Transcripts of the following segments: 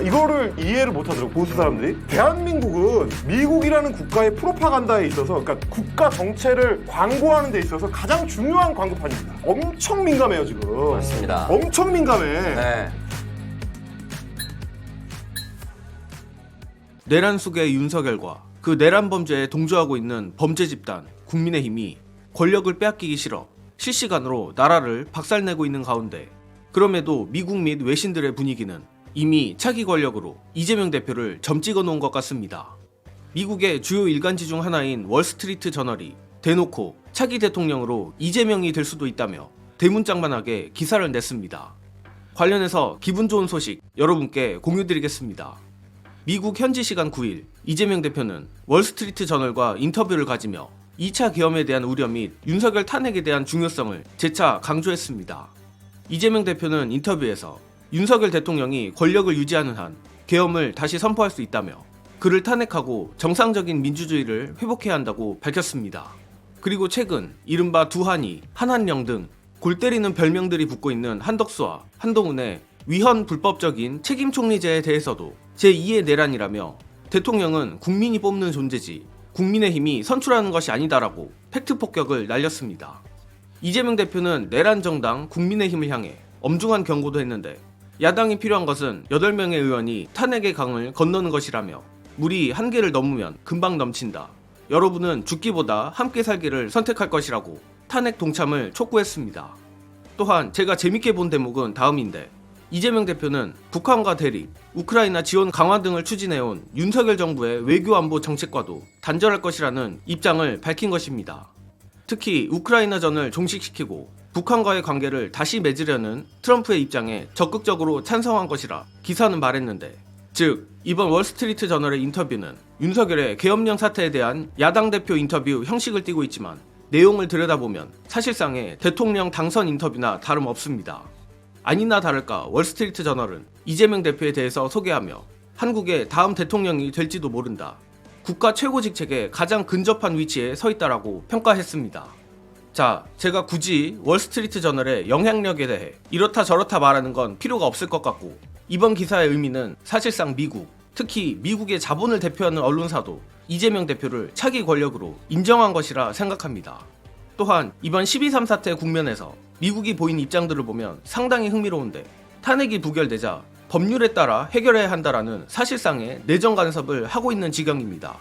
이거를 이해를 못하더라고 보수 사람들이. 대한민국은 미국이라는 국가의 프로파간다에 있어서, 그러니까 국가 정체를 광고하는 데 있어서 가장 중요한 광고판입니다. 엄청 민감해요 지금. 맞습니다. 엄청 민감해. 네. 내란 속의 윤석열과 그 내란 범죄에 동조하고 있는 범죄 집단 국민의힘이 권력을 빼앗기기 싫어 실시간으로 나라를 박살내고 있는 가운데, 그럼에도 미국 및 외신들의 분위기는 이미 차기 권력으로 이재명 대표를 점 찍어 놓은 것 같습니다. 미국의 주요 일간지 중 하나인 월스트리트 저널이 대놓고 차기 대통령으로 이재명이 될 수도 있다며 대문짝만하게 기사를 냈습니다. 관련해서 기분 좋은 소식 여러분께 공유드리겠습니다. 미국 현지 시간 9일 이재명 대표는 월스트리트 저널과 인터뷰를 가지며 2차 계엄에 대한 우려 및 윤석열 탄핵에 대한 중요성을 재차 강조했습니다. 이재명 대표는 인터뷰에서 윤석열 대통령이 권력을 유지하는 한 계엄을 다시 선포할 수 있다며 그를 탄핵하고 정상적인 민주주의를 회복해야 한다고 밝혔습니다. 그리고 최근 이른바 두한이, 한한령 등 골 때리는 별명들이 붙고 있는 한덕수와 한동훈의 위헌 불법적인 책임 총리제에 대해서도 제2의 내란이라며 대통령은 국민이 뽑는 존재지 국민의힘이 선출하는 것이 아니다라고 팩트 폭격을 날렸습니다. 이재명 대표는 내란 정당 국민의힘을 향해 엄중한 경고도 했는데, 야당이 필요한 것은 8명의 의원이 탄핵의 강을 건너는 것이라며 물이 한계를 넘으면 금방 넘친다. 여러분은 죽기보다 함께 살기를 선택할 것이라고 탄핵 동참을 촉구했습니다. 또한 제가 재밌게 본 대목은 다음인데, 이재명 대표는 북한과 대립, 우크라이나 지원 강화 등을 추진해온 윤석열 정부의 외교안보 정책과도 단절할 것이라는 입장을 밝힌 것입니다. 특히 우크라이나전을 종식시키고 북한과의 관계를 다시 맺으려는 트럼프의 입장에 적극적으로 찬성한 것이라 기사는 말했는데, 즉 이번 월스트리트 저널의 인터뷰는 윤석열의 계엄령 사태에 대한 야당 대표 인터뷰 형식을 띠고 있지만 내용을 들여다보면 사실상의 대통령 당선 인터뷰나 다름없습니다. 아니나 다를까 월스트리트 저널은 이재명 대표에 대해서 소개하며 한국의 다음 대통령이 될지도 모른다, 국가 최고 직책에 가장 근접한 위치에 서 있다라고 평가했습니다. 자, 제가 굳이 월스트리트 저널의 영향력에 대해 이렇다 저렇다 말하는 건 필요가 없을 것 같고, 이번 기사의 의미는 사실상 미국, 특히 미국의 자본을 대표하는 언론사도 이재명 대표를 차기 권력으로 인정한 것이라 생각합니다. 또한 이번 12.3 사태 국면에서 미국이 보인 입장들을 보면 상당히 흥미로운데, 탄핵이 부결되자 법률에 따라 해결해야 한다라는 사실상의 내정 간섭을 하고 있는 지경입니다.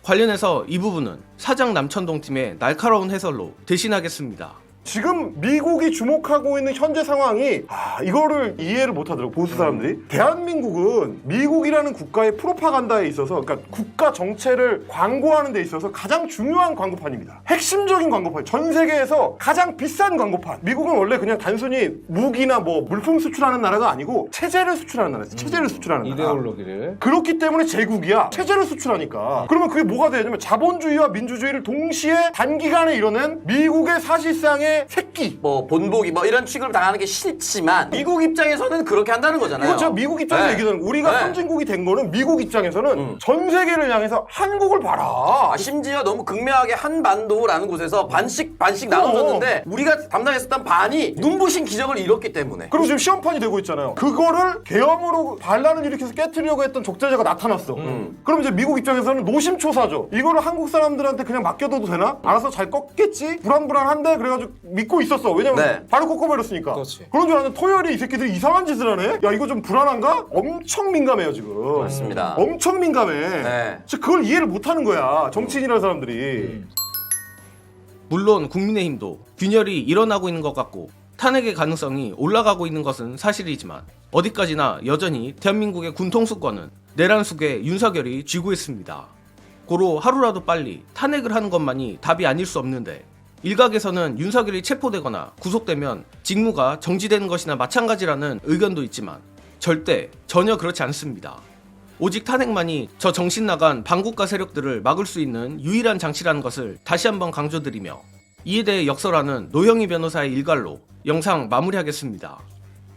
관련해서 이 부분은 사장 남천동 팀의 날카로운 해설로 대신하겠습니다. 지금 미국이 주목하고 있는 현재 상황이 이거를 이해를 못하더라고 보수 사람들이. 대한민국은 미국이라는 국가의 프로파간다에 있어서, 그러니까 국가 정체를 광고하는 데 있어서 가장 중요한 광고판입니다. 핵심적인 광고판, 전 세계에서 가장 비싼 광고판. 미국은 원래 그냥 단순히 무기나 뭐 물품 수출하는 나라가 아니고 체제를 수출하는 나라예요. 체제를 수출하는 나라. 이데올로기를. 그렇기 때문에 제국이야. 체제를 수출하니까. 그러면 그게 뭐가 되냐면 자본주의와 민주주의를 동시에 단기간에 이뤄낸 미국의 사실상의 새끼. 뭐 본보기 뭐 이런 취급을 당하는 게 싫지만 미국 입장에서는 그렇게 한다는 거잖아요. 이건 제가 미국 입장에서 네. 얘기하는, 우리가 네. 선진국이 된 거는 미국 입장에서는 전 세계를 향해서 한국을 봐라. 심지어 너무 극명하게 한반도라는 곳에서 반씩 나눠졌는데 우리가 담당했었던 반이 눈부신 기적을 이뤘기 때문에. 그리고 지금 시험판이 되고 있잖아요. 그거를 계엄으로 반란을 일으켜서 깨트리려고 했던 적재자가 나타났어. 그럼 이제 미국 입장에서는 노심초사죠. 이거를 한국 사람들한테 그냥 맡겨둬도 되나? 알아서 잘 꺾겠지? 불안불안한데? 그래가지고 믿고 있었어. 왜냐면 네. 바로 꺾어버렸으니까. 그렇지. 그런 줄 알았는데 토요일에 이 새끼들이 이상한 짓을 하네? 야, 이거 좀 불안한가? 엄청 민감해요 지금. 맞습니다. 엄청 민감해. 네. 진짜 그걸 이해를 못하는 거야, 정치인이라는 사람들이. 물론 국민의힘도 균열이 일어나고 있는 것 같고 탄핵의 가능성이 올라가고 있는 것은 사실이지만, 어디까지나 여전히 대한민국의 군통수권은 내란 속에 윤석열이 쥐고 있습니다. 고로 하루라도 빨리 탄핵을 하는 것만이 답이 아닐 수 없는데, 일각에서는 윤석열이 체포되거나 구속되면 직무가 정지되는 것이나 마찬가지라는 의견도 있지만 절대 전혀 그렇지 않습니다. 오직 탄핵만이 저 정신 나간 반국가 세력들을 막을 수 있는 유일한 장치라는 것을 다시 한번 강조드리며, 이에 대해 역설하는 노형희 변호사의 일갈로 영상 마무리하겠습니다.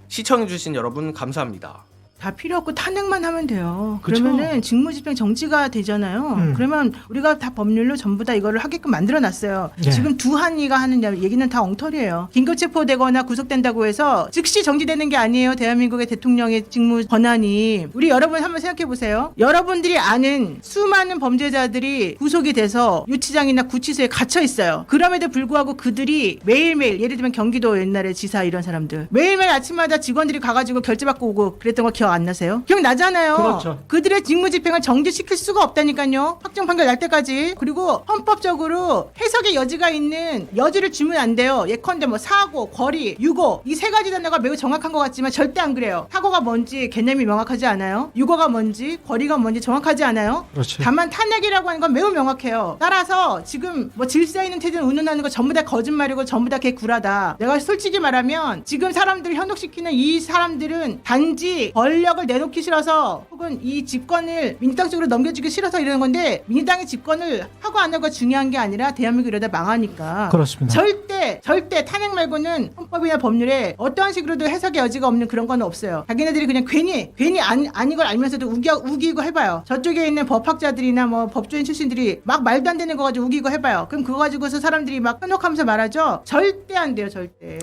시청해주신 여러분 감사합니다. 다 필요 없고 탄핵만 하면 돼요. 그쵸? 그러면은 직무집행 정지가 되잖아요. 그러면 우리가 다 법률로 전부 다 이거를 하게끔 만들어놨어요. 네. 지금 두한이가 하는 얘기는 다 엉터리예요. 긴급체포되거나 구속된다고 해서 즉시 정지되는 게 아니에요. 대한민국의 대통령의 직무 권한이. 우리 여러분 한번 생각해 보세요. 여러분들이 아는 수많은 범죄자들이 구속이 돼서 유치장이나 구치소에 갇혀 있어요. 그럼에도 불구하고 그들이 매일매일, 예를 들면 경기도 옛날에 지사 이런 사람들 매일매일 아침마다 직원들이 가가지고 결제받고 오고 그랬던 거 기억 안 나세요? 기억나잖아요. 그렇죠. 그들의 직무집행을 정지시킬 수가 없다니까요. 확정 판결 날 때까지. 그리고 헌법적으로 해석의 여지가 있는 여지를 주면 안 돼요. 예컨대 뭐 사고, 거리, 유고 이 세 가지 단어가 매우 정확한 것 같지만 절대 안 그래요. 사고가 뭔지 개념이 명확하지 않아요. 유고가 뭔지 거리가 뭔지 정확하지 않아요. 그렇지. 다만 탄핵이라고 하는 건 매우 명확해요. 따라서 지금 뭐 질서 있는 태도를 운운하는 거 전부 다 거짓말이고 전부 다 개구라다. 내가 솔직히 말하면 지금 사람들을 현혹시키는 이 사람들은 단지 권력을 내놓기 싫어서 혹은 이 집권을 민주당 쪽으로 넘겨주기 싫어서 이러는 건데 민주당이 집권을 하고 안 하고가 중요한 게 아니라 대한민국 이러다 망하니까. 그렇습니다. 절대 탄핵 말고는 헌법이나 법률에 어떠한 식으로도 해석의 여지가 없는 그런 건 없어요. 자기네들이 그냥 괜히 아닌 걸 알면서도 우기고 해봐요. 저쪽에 있는 법학자들이나 뭐 법조인 출신들이 막 말도 안 되는 거 가지고 우기고 해봐요. 그럼 그거 가지고서 사람들이 막 현혹하면서 말하죠. 절대 안 돼요, 절대.